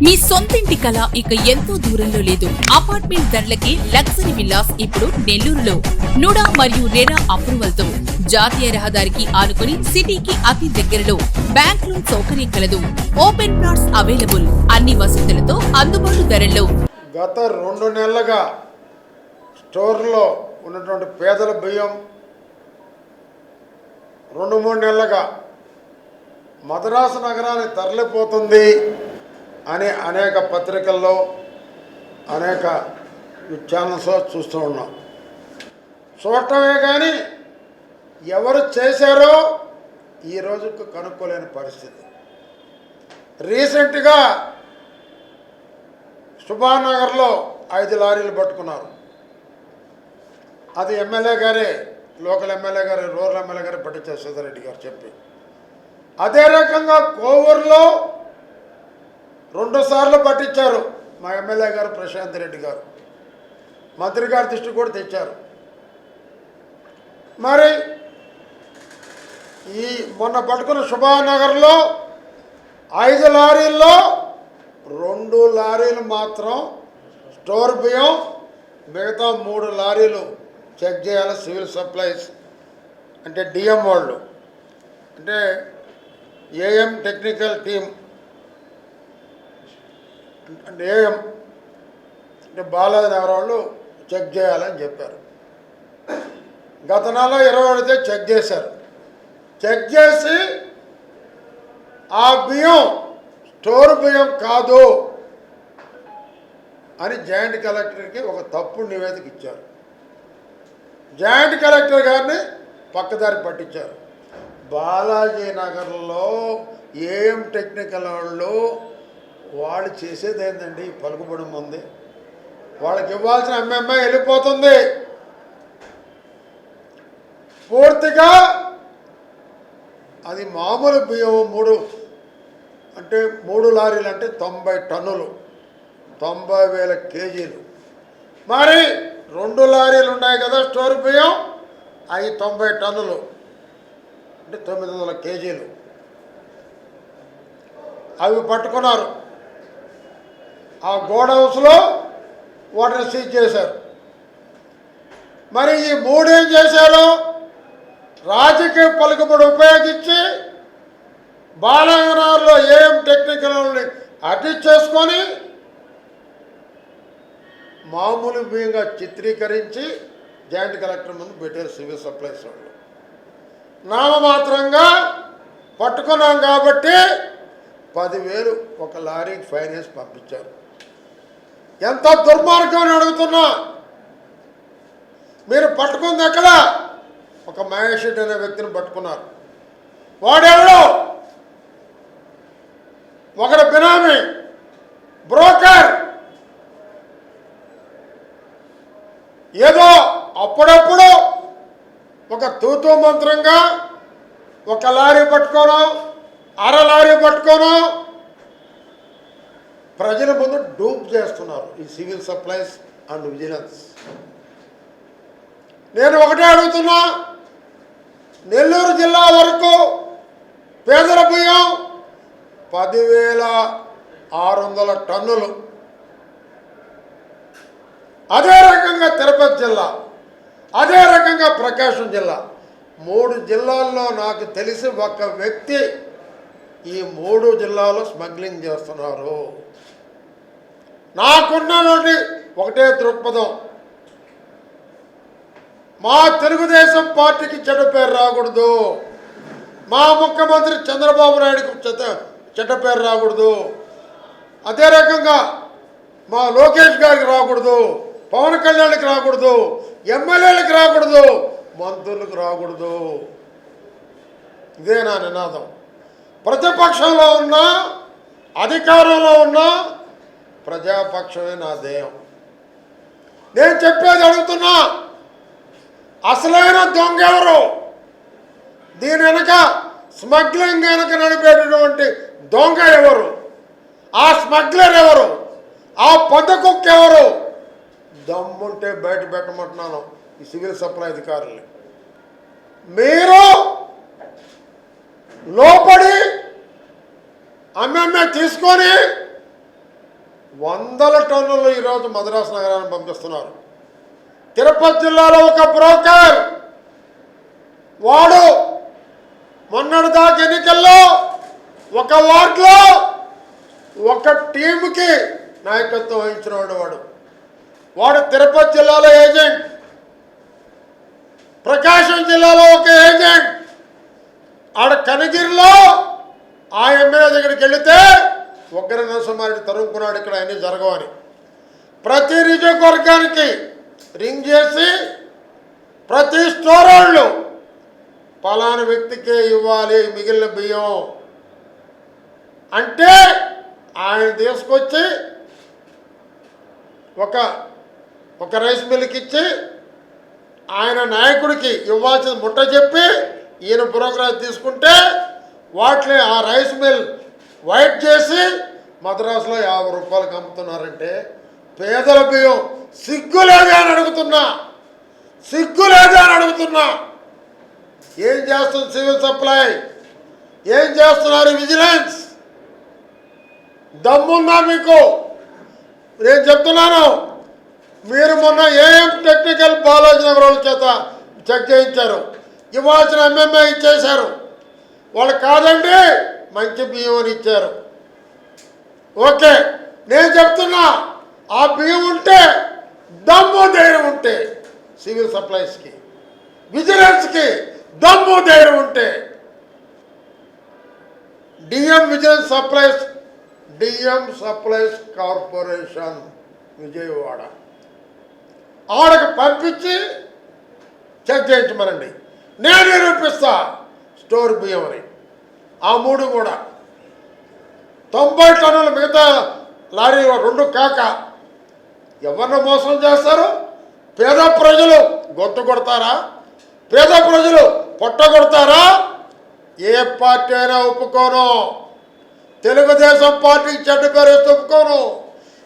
మీ సొంతింటి కల ఇక ఎంతో దూరంలో లేదు. అపార్ట్మెంట్ ధరలకి లగ్జరీ విల్లాస్ ఇప్పుడు నెల్లూరులో నుడా మరియు రెరా అప్రూవల్ తో జాతీయ రహదారికి ఆనుకుని సిటీకి అతి దగ్గరలో బ్యాంక్ లోన్ సౌకర్యం కలదు. ఓపెన్ ప్లాట్స్ అవైలబుల్, అన్ని వసతులతో అందుబాటు ధరల్లో. గత 2 నెలలుగా స్టోర్లో ఉన్నటువంటి పేదల బియ్యం 2-3 నెలలుగా మద్రాసు నగరానికి తరలిపోతుంది అని అనేక పత్రికల్లో అనేక ఛానల్స్లో చూస్తూ ఉన్నాం. చూడటమే కానీ ఎవరు చేశారో ఈ రోజుకు కనుక్కోలేని పరిస్థితి. రీసెంట్గా సుభానగర్లో 5 లారీలు పట్టుకున్నారు. అది ఎమ్మెల్యే గారే, లోకల్ ఎమ్మెల్యే గారు, రూరల్ ఎమ్మెల్యే గారు పట్టించారు, సీతారెడ్డి గారు చెప్పి. అదే రకంగా కోవూరులో 2 సార్లు పట్టించారు మా ఎమ్మెల్యే గారు ప్రశాంత్ రెడ్డి గారు. మంత్రి గారి దృష్టి కూడా తెచ్చారు. మరి ఈ మొన్న పట్టుకున్న సుభానగర్లో 5 లారీల్లో 2 లారీలు మాత్రం స్టోర్ బియ్యం, మిగతా 3 లారీలు చెక్ చేయాలి సివిల్ సప్లైస్ అంటే డిఎం వాళ్ళు, అంటే ఏఎం టెక్నికల్ టీమ్ అంటే ఏఎం అంటే బాలాజీ నగర్ వాళ్ళు చెక్ చేయాలని చెప్పారు. గత నెల 20 చెక్ చేశారు. చెక్ చేసి ఆ బియ్యం స్టోర్ బియ్యం కాదు అని జాయింట్ కలెక్టర్కి ఒక తప్పుడు నివేదిక ఇచ్చారు. జాయింట్ కలెక్టర్ గారిని పక్కదారి పట్టించారు. బాలాజీ నగర్లో ఏఎం టెక్నికల్ వాళ్ళు చేసేది ఏంటండి, పలుకుబడి ఉంది. వాళ్ళకి ఇవ్వాల్సిన ఎంఎంఐ వెళ్ళిపోతుంది. పూర్తిగా అది మామూలు బియ్యం 3 లారీలు అంటే 90 టన్నులు, 90,000 కేజీలు. మరి 2 లారీలు ఉన్నాయి కదా స్టోర్ బియ్యం, అవి 90 టన్నులు అంటే 900 కేజీలు. అవి పట్టుకున్నారు. ఆ గోడౌన్స్లో వాటిని సీజ్ చేశారు. మరి ఈ 3 ఏం చేశారు? రాజకీయ పలుకుబడి ఉపయోగించి బాలనగర్లో ఏం టెక్నికల్ని అడ్జస్ట్ చేసుకొని మామూలు బియ్యంగా చిత్రీకరించి జాయింట్ కలెక్టర్ ముందు పెట్టారు సివిల్ సప్లైస్ వాళ్ళు. నామమాత్రంగా పట్టుకున్నాం కాబట్టి 10,000 ఒక లారీకి ఫైన్ వేసి పంపించారు. ఎంత దుర్మార్గం అని అడుగుతున్నా. మీరు పట్టుకుంది ఎక్కడ? ఒక మహేష్ రెడ్డి అనే వ్యక్తిని పట్టుకున్నారు. వాడెవడో ఒకడు బినామీ బ్రోకర్. ఏదో అప్పుడప్పుడు ఒక తూతూ మంత్రంగా ఒక లారీ పట్టుకోను, అర లారీ పట్టుకోను ప్రజల ముందు డూప్ చేస్తున్నారు ఈ సివిల్ సప్లైస్ అండ్ విజిలెన్స్. నేను ఒకటే అడుగుతున్నా, నెల్లూరు జిల్లా వరకు పేదల బియ్యం 10,600 టన్నులు. అదే రకంగా తిరుపతి జిల్లా, అదే రకంగా ప్రకాశం జిల్లా, 3 జిల్లాల్లో నాకు తెలిసి ఒక వ్యక్తి ఈ 3 జిల్లాలో స్మగ్లింగ్ చేస్తున్నారు. నాకున్నటువంటి ఒకటే దృక్పథం, మా తెలుగుదేశం పార్టీకి చెడ్డ పేరు రాకూడదు, మా ముఖ్యమంత్రి చంద్రబాబు నాయుడుకి చెడ్డ పేరు రాకూడదు, అదే రకంగా మా లోకేష్ గారికి రాకూడదు, పవన్ కళ్యాణ్కి రాకూడదు, ఎమ్మెల్యేలకు రాకూడదు, మంత్రులకు రాకూడదు. ఇదే నా నినాదం. ప్రతిపక్షంలో ఉన్నా అధికారంలో ఉన్నా ప్రజాపక్షమే నా ధ్యేయం. నేను చెప్పేది అడుగుతున్నా, అసలైన దొంగ ఎవరు? దీని వెనక స్మగ్లింగ్ వెనక నడిపేటటువంటి దొంగ ఎవరు? ఆ స్మగ్లర్ ఎవరు? ఆ పొందకుక్క ఎవరు? దమ్ముంటే బయట పెట్టమంటున్నాను ఈ సివిల్ సప్లై అధికారుల్ని. మీరు లోపడి అమ్మెమ్మె తీసుకొని వందల టన్నులు ఈరోజు మద్రాసు నగరాన్ని పంపిస్తున్నారు. తిరుపతి జిల్లాలో ఒక బ్రోకర్ వాడు మొన్నటి దాకా ఎన్నికల్లో ఒక వార్డులో ఒక టీముకి నాయకత్వం వహించిన వాడు తిరుపతి జిల్లాలో ఏజెంట్, ప్రకాశం జిల్లాలో ఒక ఏజెంట్, ఆడ కనగిరిలో ఆ ఎమ్మెల్యే దగ్గరికి వెళితే ఉగ్ర నరసింహారెడ్డి తరుముకున్నాడు ఇక్కడ అన్నీ జరగవని. ప్రతి నియోజకవర్గానికి రింగ్ చేసి ప్రతి స్టోర్ వాళ్ళు పలానా వ్యక్తికే ఇవ్వాలి మిగిలిన బియ్యం అంటే ఆయన తీసుకొచ్చి ఒక రైస్ మిల్కి ఇచ్చి ఆయన నాయకుడికి ఇవ్వాల్సిన ముట్ట చెప్పి ఈయన ప్రోగ్రామ్ తీసుకుంటే వాటిని ఆ రైస్ మిల్ వైట్ చేసి మద్రాసులో 50 రూపాయలకు అమ్ముతున్నారంటే పేదల బియ్యం సిగ్గు లేదా అని అడుగుతున్నా. ఏం చేస్తుంది సివిల్ సప్లై, ఏం చేస్తున్నారు విజిలెన్స్? దమ్మున్నా మీకు? నేను చెప్తున్నాను, మీరు మొన్న ఏఎం టెక్నికల్ బాలాజీ నగర్ వాళ్ళ చేత చెక్ చేయించారు, ఇవ్వాల్సిన ఎంఎంఏ ఇచ్చేశారు. వాళ్ళు కాదండి మంచి బియ్యం అని ఇచ్చారు. ఓకే, నేను చెప్తున్నా ఆ బియ్యం ఉంటే దమ్ము ధైర్యం ఉంటే సివిల్ సప్లైస్కి విజిలెన్స్కి దమ్ము ధైర్యం ఉంటే డిఎం సప్లైస్ కార్పొరేషన్ విజయవాడ ఆడకు పంపించి చెక్ చేయించమనండి, నేను నిరూపిస్తా స్టోర్ బియ్యం అని. ఆ 3 కూడా 90 టన్నులు, మిగతా లారీ 2 కాక ఎవరిని మోసం చేస్తారు? పేద ప్రజలు గొంతు కొడతారా? పేద ప్రజలు పొట్ట కొడతారా? ఏ పార్టీ అయినా ఒప్పుకోను. తెలుగుదేశం పార్టీకి చెడ్డ పేరు వేస్తే ఒప్పుకోను.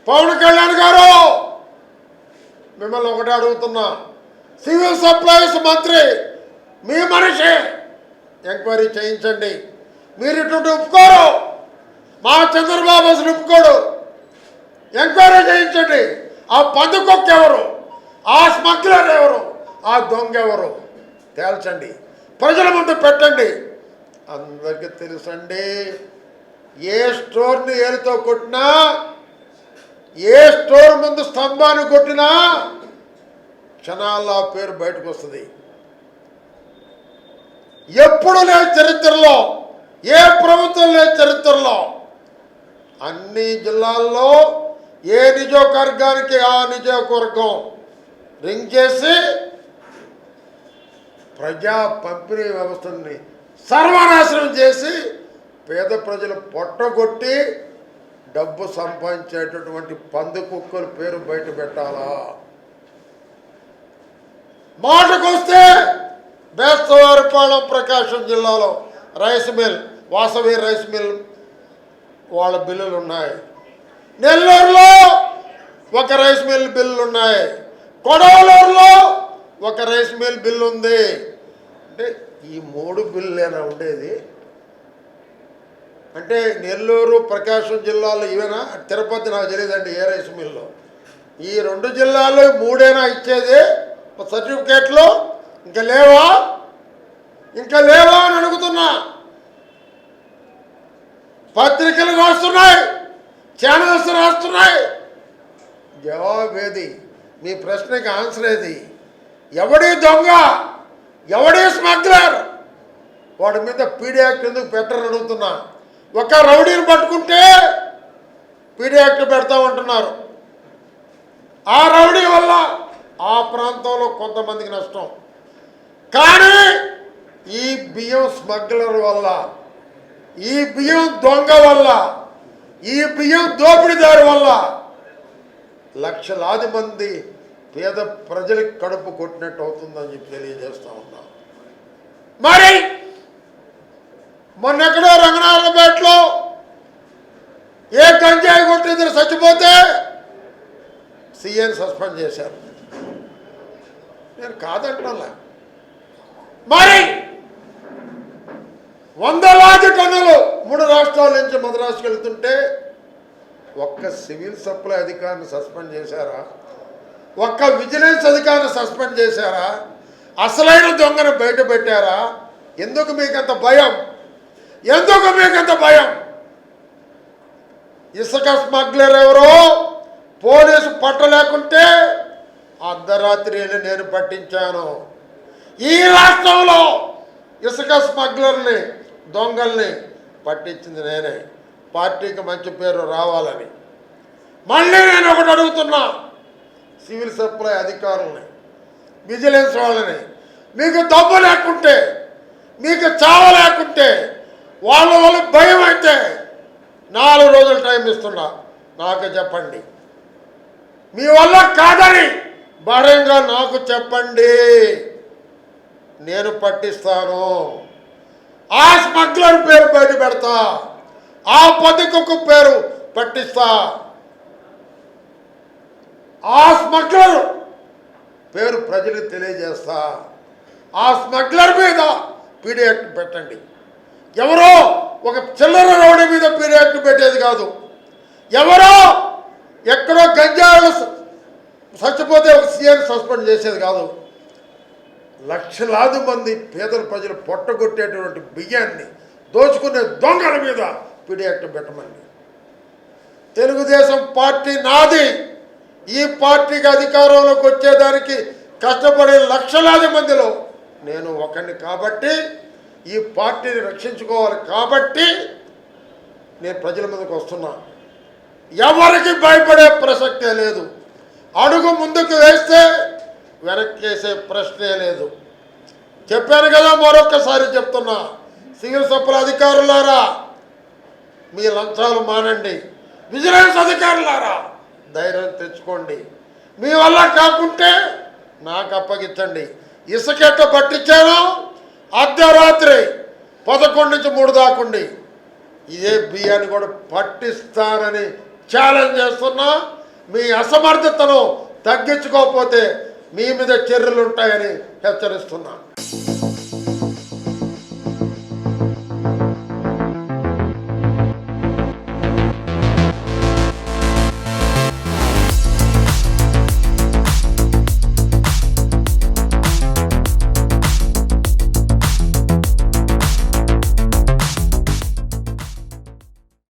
పవన్ కళ్యాణ్ గారు మిమ్మల్ని ఒకటే అడుగుతున్నా, సివిల్ సప్లైస్ మంత్రి మీ మనిషి, ఎంక్వైరీ చేయించండి. మీరు ఇటువంటి ఒప్పుకోరు, మా చంద్రబాబు అసలు ఒప్పుకోడు. ఎంక్వైరీ చేయించండి. ఆ పందుకొక్క ఎవరు, ఆ స్మగ్లర్ ఎవరు, ఆ దొంగ ఎవరు తేల్చండి, ప్రజల ముందు పెట్టండి. అందరికీ తెలుసండి, ఏ స్టోర్ని ఏలుతో కొట్టినా, ఏ స్టోర్ ముందు స్తంభాన్ని కొట్టినా క్షణాల్లో పేరు బయటకు వస్తుంది. ఎప్పుడు లేని చరిత్రలో, ఏ ప్రభుత్వం లేని చరిత్రలో అన్ని జిల్లాల్లో ఏ నియోజకవర్గానికి ఆ నియోజకవర్గం రింగ్ చేసి ప్రజా పంపిణీ వ్యవస్థని సర్వనాశనం చేసి పేద ప్రజలు పొట్టగొట్టి డబ్బు సంపాదించేటటువంటి పందుకుక్కల పేరు బయట పెట్టాలా? మాటకొస్తే బేస్తవారిపాళెం ప్రకాశం జిల్లాలో rice mill, Vasavi rice mill వాళ్ళ బిల్లులు ఉన్నాయి. నెల్లూరులో ఒక రైస్ మిల్ బిల్లులు ఉన్నాయి. కొడవలూరులో ఒక రైస్ మిల్ బిల్లు ఉంది. అంటే ఈ 3 బిల్లులేనా ఉండేది? అంటే నెల్లూరు ప్రకాశం జిల్లాలో ఇవేనా? తిరుపతి నాకు తెలియదండి ఏ రైస్ మిల్లో. ఈ 2 జిల్లాల్లో 3 ఇచ్చేది సర్టిఫికేట్లు. ఇంకా లేవా అని అడుగుతున్నా. పత్రికలు రాస్తున్నాయి, ఛానల్స్ రాస్తున్నాయి. జవాబు ఏది? మీ ప్రశ్నకి ఆన్సర్ ఏది? ఎవడి దొంగ, ఎవడి స్మగ్లర్? వాడి మీద పీడీ యాక్ట్ ఎందుకు పెట్టరని అడుగుతున్నా. ఒక రౌడీని పట్టుకుంటే పీడీ యాక్ట్ పెడతామంటున్నారు. ఆ రౌడీ వల్ల ఆ ప్రాంతంలో కొంతమందికి నష్టం. కానీ ఈ బియ్యం స్మగ్లర్ వల్ల, ఈ బియ్యం దొంగ వల్ల, ఈ బియ్యం దోపిడీదారు వల్ల లక్షలాది మంది పేద ప్రజలకు కడుపు కొట్టినట్టు అవుతుందని చెప్పి తెలియజేస్తా ఉన్నా. మరి మొన్నెక్కడో రంగనాథపేటలో ఏ గంజాయి కొట్టింది చచ్చిపోతే సీఎం సస్పెండ్ చేశారు. నేను కాదంటున్నా. మరి వందలాది టన్నులు 3 రాష్ట్రాల నుంచి మద్రాసుకు వెళ్తుంటే ఒక్క సివిల్ సప్లై అధికారిని సస్పెండ్ చేశారా? ఒక్క విజిలెన్స్ అధికారిని సస్పెండ్ చేశారా? అసలైన దొంగను బయట పెట్టారా? ఎందుకు మీకంత భయం? ఎందుకు మీకంత భయం? ఇసుక స్మగ్లర్ ఎవరో పోలీసు పట్టలేకుంటే అర్ధరాత్రి వెళ్ళి నేను పట్టించాను. ఈ రాష్ట్రంలో ఇసుక స్మగ్లర్ని దొంగల్ని పట్టించింది నేనే, పార్టీకి మంచి పేరు రావాలని. మళ్ళీ నేను ఒకటి అడుగుతున్నా, సివిల్ సప్లై అధికారులని, విజిలెన్స్ వాళ్ళని, మీకు దమ్ము లేకుంటే, మీకు చావ లేకుంటే, వాళ్ళ భయం అయితే 4 రోజులు టైం ఇస్తున్నా, నాకు చెప్పండి. మీ వల్ల కాదని బహిరంగ నాకు చెప్పండి, నేను పట్టిస్తాను. ఆ స్మగ్లర్ పేరు బయట పెడతా, ఆ పథకకు పేరు పట్టిస్తా, ఆ స్మగ్లర్ పేరు ప్రజలకు తెలియజేస్తా. ఆ స్మగ్లర్ మీద పీడీ యాక్ట్ పెట్టండి. ఎవరో ఒక చిల్లర రౌడీ మీద పీడీ యాక్ట్ పెట్టేది కాదు. ఎవరో ఎక్కడో గంజాయిలు చచ్చిపోతే ఒక సీఎం సస్పెండ్ చేసేది కాదు. లక్షలాది మంది పేదల ప్రజలు పొట్టగొట్టేటువంటి బియ్యాన్ని దోచుకునే దొంగల మీద పీడీ యాక్ట్ పెట్టమండి. తెలుగుదేశం పార్టీ నాది. ఈ పార్టీకి అధికారంలోకి వచ్చేదానికి కష్టపడే లక్షలాది మందిలో నేను ఒకరిని కాబట్టి, ఈ పార్టీని రక్షించుకోవాలి కాబట్టి నేను ప్రజల మీదకి వస్తున్నా. ఎవరికి భయపడే ప్రసక్తే లేదు. అడుగు ముందుకు వేస్తే వెనక్కేసే ప్రశ్నే లేదు. చెప్పాను కదా, మరొక్కసారి చెప్తున్నా, సివిల్ సప్లై అధికారులారా మీ లంచాలు మానండి. విజిలెన్స్ అధికారులారా ధైర్యం తెచ్చుకోండి. మీ వల్ల కాకుంటే నాకు అప్పగించండి. ఇసుకెట్ట పట్టించాను, అర్ధరాత్రి 11 నుంచి 3 దాకుండి ఇదే బియ్యాన్ని కూడా పట్టిస్తానని ఛాలెంజ్ చేస్తున్నా. మీ అసమర్థతను తగ్గించుకోకపోతే మీ మీద చర్యలు ఉంటాయని హెచ్చరిస్తున్నా.